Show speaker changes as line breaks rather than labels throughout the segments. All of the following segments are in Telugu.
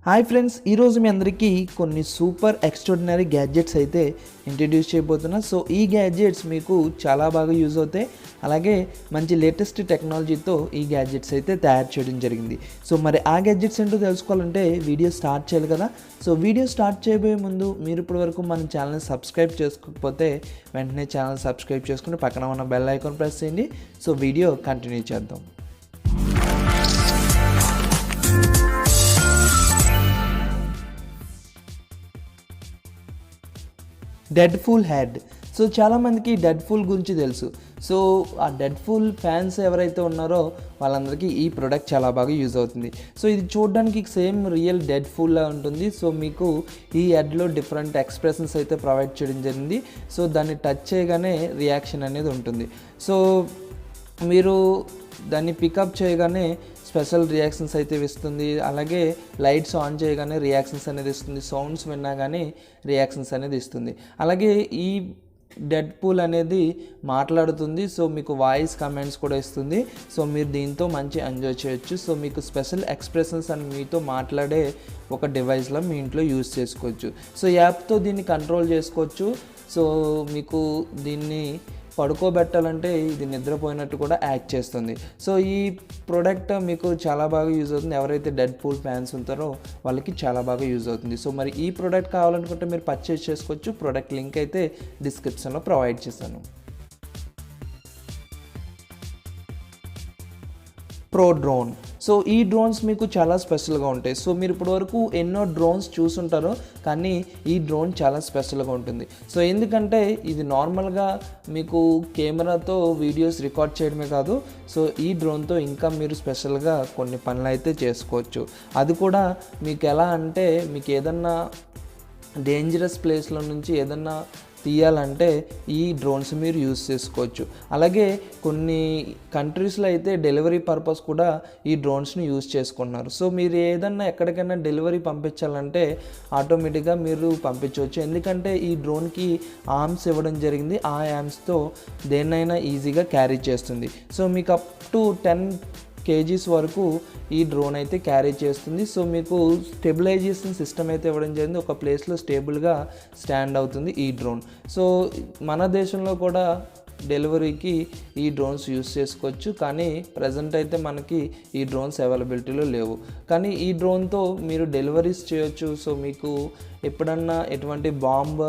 హాయ్ ఫ్రెండ్స్, ఈరోజు మీ అందరికీ కొన్ని సూపర్ ఎక్స్ట్రాడినరీ గ్యాడ్జెట్స్ అయితే ఇంట్రడ్యూస్ చేయబోతున్నా. సో ఈ గ్యాడ్జెట్స్ మీకు చాలా బాగా యూజ్ అవుతాయి. అలాగే మంచి లేటెస్ట్ టెక్నాలజీతో ఈ గ్యాడ్జెట్స్ అయితే తయారు చేయడం జరిగింది. సో మరి ఆ గ్యాడ్జెట్స్ ఏంటో తెలుసుకోవాలంటే వీడియో స్టార్ట్ చేయాలి కదా. సో వీడియో స్టార్ట్ చేయబోయే ముందు మీరు ఇప్పటివరకు మన ఛానల్ని సబ్స్క్రైబ్ చేసుకోకపోతే వెంటనే ఛానల్ సబ్స్క్రైబ్ చేసుకుని పక్కన ఉన్న బెల్ ఐకాన్ ప్రెస్ చేయండి. సో వీడియో కంటిన్యూ చేద్దాం. Dead fool head. సో చాలామందికి డెడ్ ఫూల్ గురించి తెలుసు. సో ఆ డెడ్ ఫూల్ ఫ్యాన్స్ ఎవరైతే ఉన్నారో వాళ్ళందరికీ ఈ ప్రోడక్ట్ చాలా బాగా యూజ్ అవుతుంది. సో ఇది చూడడానికి సేమ్ రియల్ డెడ్ ఫూల్లా ఉంటుంది. సో మీకు ఈ హెడ్లో డిఫరెంట్ ఎక్స్ప్రెషన్స్ అయితే ప్రొవైడ్ చేయడం జరిగింది. సో దాన్ని టచ్ చేయగానే రియాక్షన్ అనేది ఉంటుంది. సో మీరు దాన్ని పికప్ చేయగానే స్పెషల్ రియాక్షన్స్ అయితే ఇస్తుంది. అలాగే లైట్స్ ఆన్ చేయగానే రియాక్షన్స్ అనేది ఇస్తుంది. సౌండ్స్ విన్నా కానీ రియాక్షన్స్ అనేది ఇస్తుంది. అలాగే ఈ డెడ్ పూల్ అనేది మాట్లాడుతుంది. సో మీకు వాయిస్ కమెంట్స్ కూడా ఇస్తుంది. సో మీరు దీంతో మంచి ఎంజాయ్ చేయొచ్చు. సో మీకు స్పెషల్ ఎక్స్ప్రెషన్స్ అని మీతో మాట్లాడే ఒక డివైస్లో మీ ఇంట్లో యూజ్ చేసుకోవచ్చు. సో యాప్తో దీన్ని కంట్రోల్ చేసుకోవచ్చు. సో మీకు దీన్ని పడుకోబెట్టాలంటే ఇది నిద్రపోయినట్టు కూడా యాక్ట్ చేస్తుంది. సో ఈ ప్రోడక్ట్ మీకు చాలా బాగా యూజ్ అవుతుంది. ఎవరైతే డెడ్ పూల్ ఫ్యాన్స్ ఉంటారో వాళ్ళకి చాలా బాగా యూజ్ అవుతుంది. సో మరి ఈ ప్రోడక్ట్ కావాలనుకుంటే మీరు పర్చేస్ చేసుకోవచ్చు. ప్రోడక్ట్ లింక్ అయితే డిస్క్రిప్షన్లో ప్రొవైడ్ చేశాను. Pro drone. సో ఈ డ్రోన్స్ మీకు చాలా స్పెషల్గా ఉంటాయి. సో మీరు ఇప్పటివరకు ఎన్నో డ్రోన్స్ చూసుంటారు, కానీ ఈ డ్రోన్ చాలా స్పెషల్గా ఉంటుంది. సో ఎందుకంటే ఇది నార్మల్గా మీకు కెమెరాతో వీడియోస్ రికార్డ్ చేయడమే కాదు, సో ఈ డ్రోన్తో ఇంకా మీరు స్పెషల్గా కొన్ని పనులు అయితే చేసుకోవచ్చు. అది కూడా మీకు ఎలా అంటే మీకు ఏదన్నా డేంజరస్ ప్లేస్లో నుంచి ఏదన్నా తీయాలంటే ఈ డ్రోన్స్ మీరు యూజ్ చేసుకోవచ్చు. అలాగే కొన్ని కంట్రీస్లో అయితే డెలివరీ పర్పస్ కూడా ఈ డ్రోన్స్ని యూజ్ చేసుకుంటున్నారు. సో మీరు ఏదన్నా ఎక్కడికైనా డెలివరీ పంపించాలంటే ఆటోమేటిక్గా మీరు పంపించవచ్చు. ఎందుకంటే ఈ డ్రోన్కి ఆర్మ్స్ ఇవ్వడం జరిగింది. ఆ ఆర్మ్స్తో దేన్నైనా ఈజీగా క్యారీ చేస్తుంది. సో మీకు అప్ టు 10 kgs వరకు ఈ డ్రోన్ అయితే క్యారీ చేస్తుంది. సో మీకు స్టెబిలైజేషన్ సిస్టమ్ అయితే ఇవ్వడం జరిగింది. ఒక ప్లేస్లో స్టేబుల్గా స్టాండ్ అవుతుంది ఈ డ్రోన్. సో మన దేశంలో కూడా డెలివరీకి ఈ డ్రోన్స్ యూస్ చేసుకోవచ్చు, కానీ ప్రజెంట్ అయితే మనకి ఈ డ్రోన్స్ అవైలబిలిటీలో లేవు. కానీ ఈ డ్రోన్తో మీరు డెలివరీస్ చేయొచ్చు. సో మీకు ఎప్పుడన్నా ఎటువంటి బాంబ్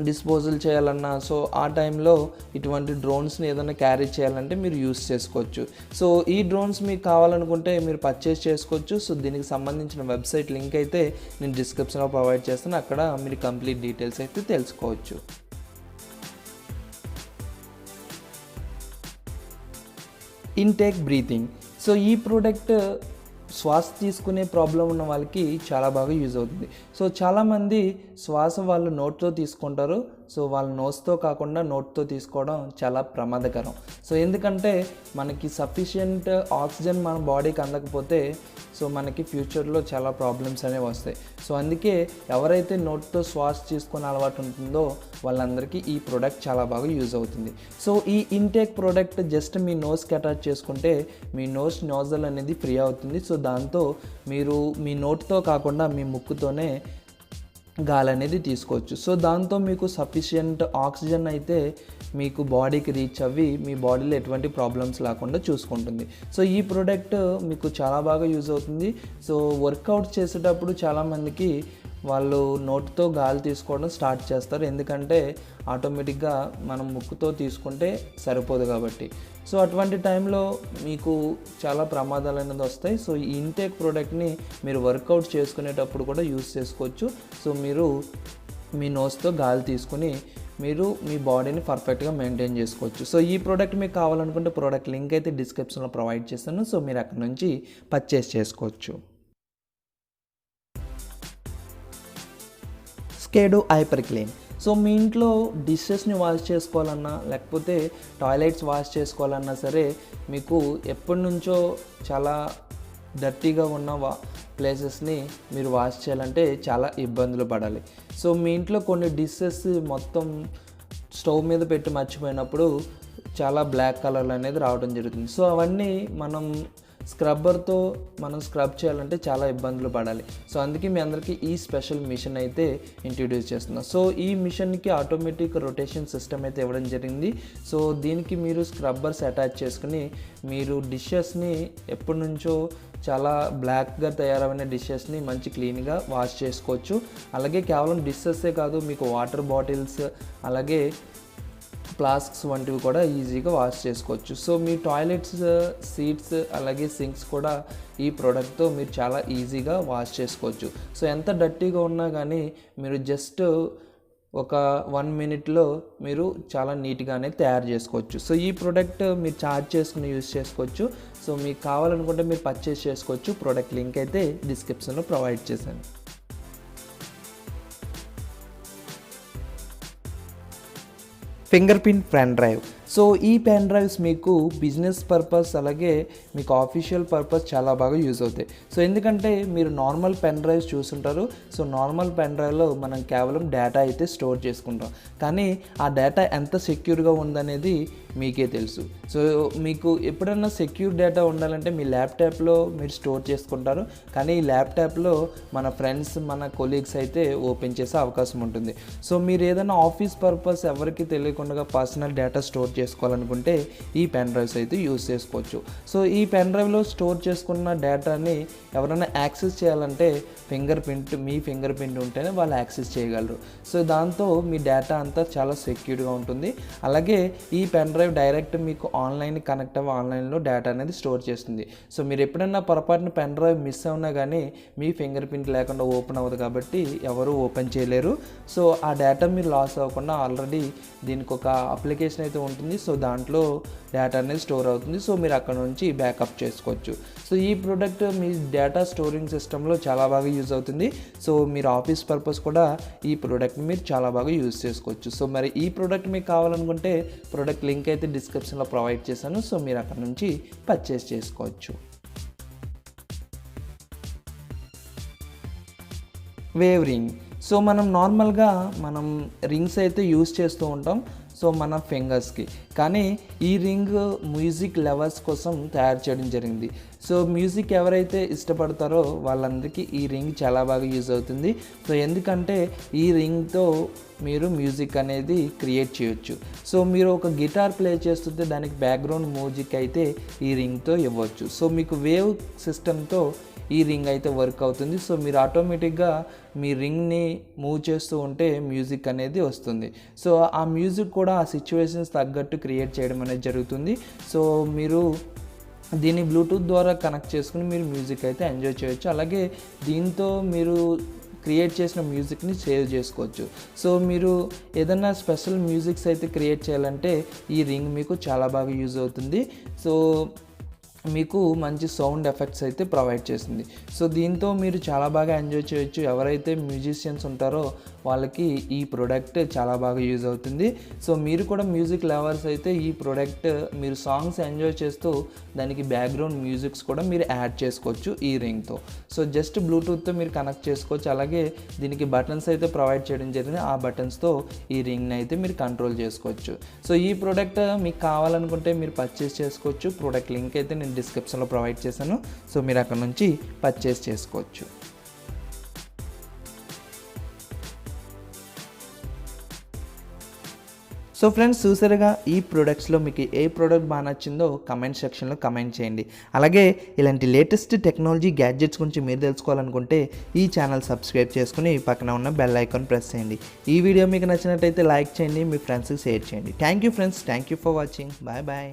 డిస్పోజల్ చేయాలన్నా, సో ఆ టైంలో ఇటువంటి డ్రోన్స్ని ఏదైనా క్యారీ చేయాలంటే మీరు యూస్ చేసుకోవచ్చు. సో ఈ డ్రోన్స్ మీకు కావాలనుకుంటే మీరు పర్చేస్ చేసుకోవచ్చు. సో దీనికి సంబంధించిన వెబ్సైట్ లింక్ అయితే నేను డిస్క్రిప్షన్లో ప్రొవైడ్ చేస్తాను. అక్కడ మీరు కంప్లీట్ డీటెయిల్స్ అయితే తెలుసుకోవచ్చు. Intake breathing. సో ఈ ప్రోడక్ట్ శ్వాస తీసుకునే ప్రాబ్లం ఉన్న వాళ్ళకి చాలా బాగా యూజ్ అవుతుంది. సో చాలామంది శ్వాస వాళ్ళు నోట్తో తీసుకుంటారు. సో వాళ్ళ నోస్తో కాకుండా నోట్తో తీసుకోవడం చాలా ప్రమాదకరం. సో ఎందుకంటే మనకి సఫిషియంట్ ఆక్సిజన్ మన బాడీకి అందకపోతే సో మనకి ఫ్యూచర్లో చాలా ప్రాబ్లమ్స్ అనేవి వస్తాయి. సో అందుకే ఎవరైతే నోట్తో శ్వాస తీసుకునే అలవాటు ఉంటుందో వాళ్ళందరికీ ఈ ప్రోడక్ట్ చాలా బాగా యూజ్ అవుతుంది. సో ఈ ఇంటేక్ ప్రోడక్ట్ జస్ట్ మీ నోస్కి అటాచ్ చేసుకుంటే మీ నోజల్ అనేది ఫ్రీ అవుతుంది. సో దాంతో మీరు మీ నోట్తో కాకుండా మీ ముక్కుతోనే గాలి అనేది తీసుకోవచ్చు. సో దాంతో మీకు సఫిషియంట్ ఆక్సిజన్ అయితే మీకు బాడీకి రీచ్ అవ్వి మీ బాడీలో ఎటువంటి ప్రాబ్లమ్స్ లేకుండా చూసుకుంటుంది. సో ఈ ప్రోడక్ట్ మీకు చాలా బాగా యూజ్ అవుతుంది. సో వర్కౌట్ చేసేటప్పుడు చాలామందికి వాళ్ళు నోటితో గాలి తీసుకోవడం స్టార్ట్ చేస్తారు. ఎందుకంటే ఆటోమేటిక్గా మనం ముక్కుతో తీసుకుంటే సరిపోదు కాబట్టి. సో అటువంటి టైంలో మీకు చాలా ప్రమాదాలు అనేది వస్తాయి. సో ఈ ఇంటేక్ ప్రోడక్ట్ని మీరు వర్కౌట్ చేసుకునేటప్పుడు కూడా యూజ్ చేసుకోవచ్చు. సో మీరు మీ నోస్తో గాలి తీసుకుని మీరు మీ బాడీని పర్ఫెక్ట్గా మెయింటైన్ చేసుకోవచ్చు. సో ఈ ప్రోడక్ట్ మీకు కావాలనుకుంటే ప్రోడక్ట్ లింక్ అయితే డిస్క్రిప్షన్లో ప్రొవైడ్ చేస్తాను. సో మీరు అక్కడ నుంచి పర్చేస్ చేసుకోవచ్చు. స్కేడో హైపర్ క్లీన్. సో మీ ఇంట్లో డిషెస్ని వాష్ చేసుకోవాలన్నా లేకపోతే టాయిలెట్స్ వాష్ చేసుకోవాలన్నా సరే మీకు ఎప్పటి నుంచో చాలా డర్టీగా ఉన్న ప్లేసెస్ని మీరు వాష్ చేయాలంటే చాలా ఇబ్బందులు పడాలి. సో మీ ఇంట్లో కొన్ని డిషెస్ మొత్తం స్టవ్ మీద పెట్టి మర్చిపోయినప్పుడు చాలా బ్లాక్ కలర్లు అనేది రావడం జరుగుతుంది. సో అవన్నీ మనం స్క్రబ్బర్తో మనం స్క్రబ్ చేయాలంటే చాలా ఇబ్బందులు పడాలి. సో అందుకే మీ అందరికీ ఈ స్పెషల్ మిషన్ అయితే ఇంట్రడ్యూస్ చేస్తున్నాం. సో ఈ మిషన్కి ఆటోమేటిక్ రొటేషన్ సిస్టమ్ అయితే ఇవ్వడం జరిగింది. సో దీనికి మీరు స్క్రబ్బర్స్ అటాచ్ చేసుకుని మీరు డిషెస్ని ఎప్పటి నుంచో చాలా బ్లాక్గా తయారైన డిషెస్ని మంచి క్లీన్గా వాష్ చేసుకోవచ్చు. అలాగే కేవలం డిషెస్సే కాదు, మీకు వాటర్ బాటిల్స్ అలాగే ఫ్లాస్క్స్ వంటివి కూడా ఈజీగా వాష్ చేసుకోవచ్చు. సో మీ టాయిలెట్స్ సీట్స్ అలాగే సింక్స్ కూడా ఈ ప్రోడక్ట్తో మీరు చాలా ఈజీగా వాష్ చేసుకోవచ్చు. సో ఎంత డర్టీగా ఉన్నా కానీ మీరు జస్ట్ ఒక 1 మినిట్లో మీరు చాలా నీట్గానే తయారు చేసుకోవచ్చు. సో ఈ ప్రోడక్ట్ మీరు ఛార్జ్ చేసుకుని యూజ్ చేసుకోవచ్చు. సో మీకు కావాలనుకుంటే మీరు పర్చేస్ చేసుకోవచ్చు. ప్రోడక్ట్ లింక్ అయితే డిస్క్రిప్షన్లో ప్రొవైడ్ చేశాను. Finger print pen drive. So ఈ పెన్ డ్రైవ్స్ మీకు బిజినెస్ పర్పస్ అలాగే మీకు ఆఫీషియల్ పర్పస్ చాలా బాగా యూజ్ అవుతాయి. సో ఎందుకంటే మీరు నార్మల్ పెన్ డ్రైవ్స్ చూస్తుంటారు. సో నార్మల్ పెన్ డ్రైవ్లో మనం కేవలం డేటా అయితే స్టోర్ చేసుకుంటాం, కానీ ఆ డేటా ఎంత సెక్యూర్గా ఉందనేది మీకే తెలుసు. సో మీకు ఎప్పుడైనా సెక్యూర్ డేటా ఉండాలంటే మీ ల్యాప్టాప్లో మీరు స్టోర్ చేసుకుంటారు, కానీ ఈ ల్యాప్టాప్లో మన ఫ్రెండ్స్ మన కొలీగ్స్ అయితే ఓపెన్ చేసే అవకాశం ఉంటుంది. సో మీరు ఏదైనా ఆఫీస్ పర్పస్ ఎవరికి తెలియకుండా పర్సనల్ డేటా స్టోర్ చేసుకోవాలనుకుంటే ఈ పెన్ డ్రైవ్స్ అయితే యూజ్ చేసుకోవచ్చు. సో ఈ పెన్ డ్రైవ్లో స్టోర్ చేసుకున్న డేటాని ఎవరైనా యాక్సెస్ చేయాలంటే మీ ఫింగర్ ప్రింట్ ఉంటేనే వాళ్ళు యాక్సెస్ చేయగలరు. సో దాంతో మీ డేటా అంతా చాలా సెక్యూర్గా ఉంటుంది. అలాగే ఈ పెన్ డ్రైవ్ డైరెక్ట్ మీకు ఆన్లైన్ కనెక్ట్ అవ్వ ఆన్లైన్లో డేటా అనేది స్టోర్ చేస్తుంది. సో మీరు ఎప్పుడైనా పొరపాటున పెన్ డ్రైవ్ మిస్ అవునా కానీ మీ ఫింగర్ ప్రింట్ లేకుండా ఓపెన్ అవ్వదు, కాబట్టి ఎవరు ఓపెన్ చేయలేరు. సో ఆ డేటా మీరు లాస్ అవ్వకుండా ఆల్రెడీ దీనికి ఒక అప్లికేషన్ అయితే ఉంటుంది. సో దాంట్లో డేటా అనేది స్టోర్ అవుతుంది. సో మీరు అక్కడ నుంచి బ్యాకప్ చేసుకోవచ్చు. సో ఈ ప్రోడక్ట్ మీ డేటా స్టోరింగ్ సిస్టంలో చాలా బాగా యూజ్ అవుతుంది. సో మీరు ఆఫీస్ పర్పస్ కూడా ఈ ప్రోడక్ట్ని మీరు చాలా బాగా యూజ్ చేసుకోవచ్చు. సో మరి ఈ ప్రోడక్ట్ మీకు కావాలనుకుంటే ప్రోడక్ట్ లింక్ అయితే డిస్క్రిప్షన్లో ప్రొవైడ్ చేశాను. సో మీరు అక్కడ నుంచి పర్చేస్ చేసుకోవచ్చు. Wave ring. సో మనం నార్మల్గా రింగ్స్ అయితే యూజ్ చేస్తూ ఉంటాం సో మన ఫింగర్స్కి, కానీ ఈ రింగ్ మ్యూజిక్ లవర్స్ కోసం తయారు చేయడం జరిగింది. సో మ్యూజిక్ ఎవరైతే ఇష్టపడతారో వాళ్ళందరికీ ఈ రింగ్ చాలా బాగా యూజ్ అవుతుంది. సో ఎందుకంటే ఈ రింగ్తో మీరు మ్యూజిక్ అనేది క్రియేట్ చేయొచ్చు. సో మీరు ఒక గిటార్ ప్లే చేస్తుంటే దానికి బ్యాక్గ్రౌండ్ మ్యూజిక్ అయితే ఈ రింగ్తో ఇవ్వచ్చు. సో మీకు వేవ్ సిస్టంతో ఈ రింగ్ అయితే వర్క్ అవుతుంది. సో మీరు ఆటోమేటిక్గా మీ రింగ్ని మూవ్ చేస్తూ ఉంటే మ్యూజిక్ అనేది వస్తుంది. సో ఆ మ్యూజిక్ కూడా ఆ సిచ్యువేషన్స్ తగ్గట్టు క్రియేట్ చేయడం అనేది జరుగుతుంది. సో మీరు దీన్ని బ్లూటూత్ ద్వారా కనెక్ట్ చేసుకుని మీరు మ్యూజిక్ అయితే ఎంజాయ్ చేయొచ్చు. అలాగే దీంతో మీరు క్రియేట్ చేసిన మ్యూజిక్ని సేవ్ చేసుకోవచ్చు. సో మీరు ఏదైనా స్పెషల్ మ్యూజిక్స్ అయితే క్రియేట్ చేయాలంటే ఈ రింగ్ మీకు చాలా బాగా యూజ్ అవుతుంది. సో మీకు మంచి సౌండ్ ఎఫెక్ట్స్ అయితే ప్రొవైడ్ చేస్తుంది. సో దీంతో మీరు చాలా బాగా ఎంజాయ్ చేయొచ్చు. ఎవరైతే మ్యూజిషియన్స్ ఉంటారో వాళ్ళకి ఈ ప్రోడక్ట్ చాలా బాగా యూజ్ అవుతుంది. సో మీరు కూడా మ్యూజిక్ లవర్స్ అయితే ఈ ప్రోడక్ట్ మీరు సాంగ్స్ ఎంజాయ్ చేస్తూ దానికి బ్యాక్గ్రౌండ్ మ్యూజిక్స్ కూడా మీరు యాడ్ చేసుకోవచ్చు ఈ రింగ్తో. సో జస్ట్ బ్లూటూత్తో మీరు కనెక్ట్ చేసుకోవచ్చు. అలాగే దీనికి బటన్స్ అయితే ప్రొవైడ్ చేయడం జరిగింది. ఆ బటన్స్తో ఈ రింగ్ని అయితే మీరు కంట్రోల్ చేసుకోవచ్చు. సో ఈ ప్రోడక్ట్ మీకు కావాలనుకుంటే మీరు పర్చేస్ చేసుకోవచ్చు. ప్రోడక్ట్ లింక్ అయితే నేను డిస్క్రిప్షన్లో ప్రొవైడ్ చేశాను. సో మీరు అక్కడ నుంచి పర్చేస్ చేసుకోవచ్చు. సో ఫ్రెండ్స్, చూసారుగా ఈ ప్రోడక్ట్స్లో మీకు ఏ ప్రోడక్ట్ బాగా నచ్చిందో కమెంట్ సెక్షన్లో కమెంట్ చేయండి. అలాగే ఇలాంటి లేటెస్ట్ టెక్నాలజీ గ్యాడ్జెట్స్ గురించి మీరు తెలుసుకోవాలనుకుంటే ఈ ఛానల్ సబ్స్క్రైబ్ చేసుకుని పక్కన ఉన్న బెల్ ఐకాన్ ప్రెస్ చేయండి. ఈ వీడియో మీకు నచ్చినట్టయితే లైక్ చేయండి, మీ ఫ్రెండ్స్కి షేర్ చేయండి. Thank you friends, thank you for watching. Bye bye.